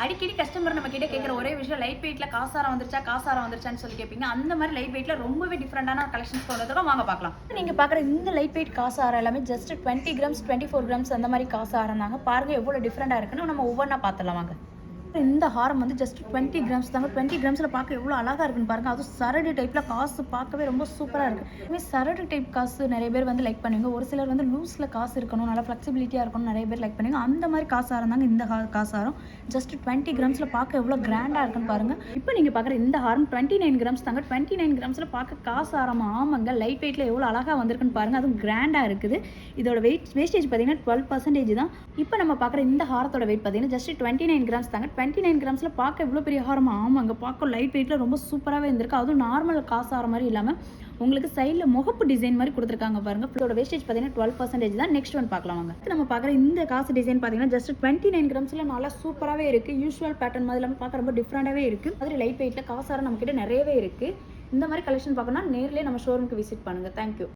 அடிக்கடி கஸ்டமர் நம்ம கிட்ட கேட்குற ஒரே விஷயம் லைட் வெயிட்ல காசாரம் வந்துருச்சான்னு சொல்லி கேட்பீங்க. அந்த மாதிரி லைட் வெயிட்ல ரொம்பவே டிஃப்ரெண்டான கலெக்ஷன்ஸ் கொண்டு வாங்க பார்க்கலாம். நீங்க பார்க்குற இந்த லைட் வெயிட் காசாரம் எல்லாமே ஜஸ்ட் 20 கிராம்ஸ் 24 கிராம்ஸ் அந்த மாதிரி காசாரம் தாங்க. பாருங்க எவ்வளோ டிஃப்ரெண்டாக இருக்குன்னு நம்ம ஒவ்வொன்றா பார்த்துலாம் வாங்க. இந்த ஹாரம் வந்து ஜஸ்ட் 20 கிராம்ஸ் தாங்க. 20 கிராம்ஸில் பார்க்க எவ்வளோ அழகாக இருக்குன்னு பாருங்கள். அதுவும் சரடு டைப்பில் காசு பார்க்கவே ரொம்ப சூப்பராக இருக்குது. இதுவே சரடு டைப் காசு நிறைய பேர் வந்து லைக் பண்ணுவீங்க. ஒரு சிலர் வந்து லூஸில் காசு இருக்கணும், நல்லா ஃப்ளெக்சிபிலிட்டியாக இருக்கணும் நிறைய பேர் லைக் பண்ணுவீங்க. அந்த மாதிரி காசாரம் தாங்க இந்த காசாரம். ஜஸ்ட் 20 கிராம்ஸில் பார்க்க எவ்வளோ கிராண்டாக இருக்குன்னு பாருங்கள். இப்போ நீங்கள் பார்க்குற இந்த ஹாரம் 29 கிராம்ஸ் தாங்க. 29 கிராம்ஸில் பார்க்க காசாரம் ஆமாங்க. லைட் வெயிட்டில் எவ்வளோ அழகாக வந்திருக்குன்னு பாருங்கள். அதுவும் கிராண்டாக இருக்குது. இதோட வேஸ்டேஜ் பார்த்தீங்கன்னா 12% தான். இப்போ நம்ம பார்க்குற இந்த ஹாரத்தோட வெயிட் பார்த்தீங்கன்னா ஜஸ்ட் 29 கிராம்ஸ் தாங்க. 29 கிராம்ஸில் பார்க்க எவ்வளோ பெரிய ஹாரம் ஆமாங்க. பார்க்க லைட் வெயிட்டில் ரொம்ப சூப்பராகவே இருந்திருக்கு. அதுவும் நார்மல் காசாரம் மாதிரி இல்லாமல் உங்களுக்கு சைடில் முகப்பு டிசைன் மாதிரி கொடுத்துருக்காங்க பாருங்கள். இதோட வேஸ்டேஜ் பார்த்தீங்கன்னா 12% தான். நெக்ஸ்ட் ஒன் பார்க்கலாம் வாங்க. நம்ம பார்க்குற இந்த காசு டிசைன் பார்த்தீங்கன்னா ஜஸ்ட் 29 கிராம்ஸில் நல்லா சூப்பராகவே இருக்குது. யூஸ்வல் பேட்டர்ன் மாதிரி இல்லாமல் பார்க்க ரொம்ப டிஃப்ரெண்டாகவே இருக்குது. அது லைட் வெயிட்டில் காசாரம் நம்மக்கிட்ட நிறையவே இருக்குது. இந்த மாதிரி கலெக்ஷன் பார்க்கணும்னா நேரிலே நம்ம ஷோரூமுக்கு விசிட் பண்ணுங்கள். தேங்க்யூ.